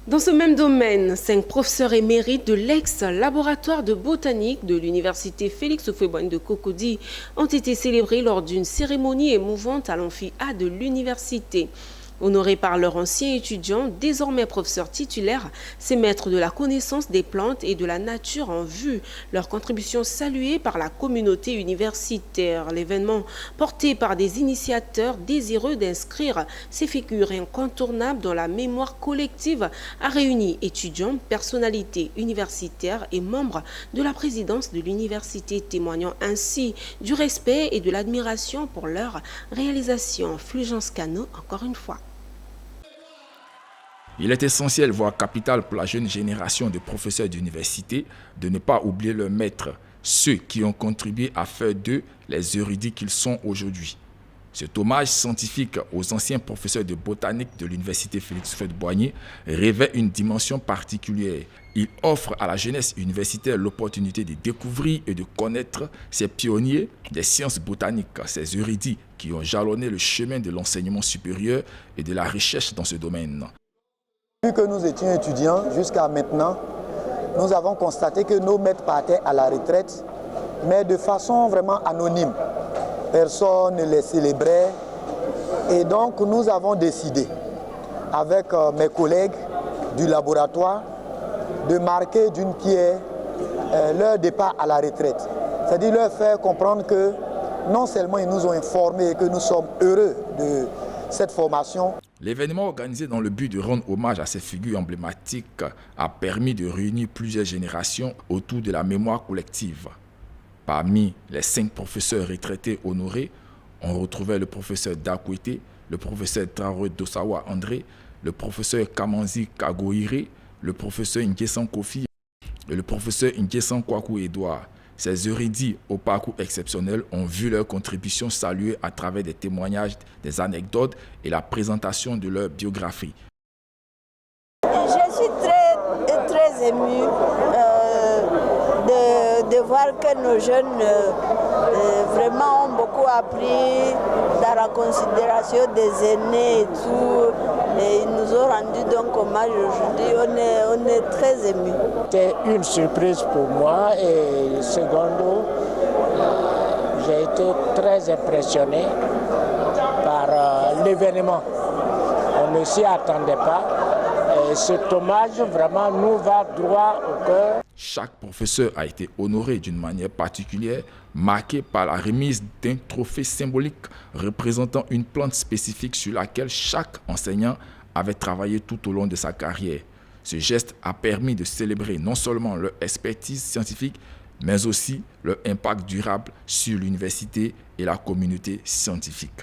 Dans ce même domaine, 5 professeurs émérites de l'ex-laboratoire de botanique de l'université Félix Houphouët-Boigny de Cocody ont été célébrés lors d'une cérémonie émouvante à l'amphi A de l'université. Honorés par leurs anciens étudiants, désormais professeurs titulaires, ces maîtres de la connaissance des plantes et de la nature ont vu leur contribution saluée par la communauté universitaire. L'événement, porté par des initiateurs désireux d'inscrire ces figures incontournables dans la mémoire collective, a réuni étudiants, personnalités universitaires et membres de la présidence de l'université, témoignant ainsi du respect et de l'admiration pour leur réalisation. Fulgence Cano, encore une fois. Il est essentiel, voire capital pour la jeune génération de professeurs d'université de ne pas oublier leurs maîtres, ceux qui ont contribué à faire d'eux les érudits qu'ils sont aujourd'hui. Cet hommage scientifique aux anciens professeurs de botanique de l'université Félix Houphouët-Boigny revêt une dimension particulière. Il offre à la jeunesse universitaire l'opportunité de découvrir et de connaître ces pionniers des sciences botaniques, ces érudits qui ont jalonné le chemin de l'enseignement supérieur et de la recherche dans ce domaine. Depuis que nous étions étudiants jusqu'à maintenant, nous avons constaté que nos maîtres partaient à la retraite, mais de façon vraiment anonyme. Personne ne les célébrait. Et donc nous avons décidé, avec mes collègues du laboratoire, de marquer d'une pierre leur départ à la retraite. C'est-à-dire leur faire comprendre que non seulement ils nous ont informés et que nous sommes heureux de cette formation. L'événement organisé dans le but de rendre hommage à ces figures emblématiques a permis de réunir plusieurs générations autour de la mémoire collective. Parmi les 5 professeurs retraités honorés, on retrouvait le professeur Dakwete, le professeur Traoré Dosawa André, le professeur Kamanzi Kagoire, le professeur Ngesan Kofi et le professeur Ngesan Kwaku Edouard. Ces érudits au parcours exceptionnel ont vu leur contribution saluée à travers des témoignages, des anecdotes et la présentation de leur biographie. Je suis très émue de voir que nos jeunes vraiment ont beaucoup appris dans la considération des aînés et tout. Et ils nous ont rendu donc hommage aujourd'hui. On est très émus. C'était une surprise pour moi et secondo, j'ai été très impressionné par l'événement. On ne s'y attendait pas. Et cet hommage vraiment nous va droit au cœur. Chaque professeur a été honoré d'une manière particulière, marquée par la remise d'un trophée symbolique représentant une plante spécifique sur laquelle chaque enseignant avait travaillé tout au long de sa carrière. Ce geste a permis de célébrer non seulement leur expertise scientifique, mais aussi leur impact durable sur l'université et la communauté scientifique.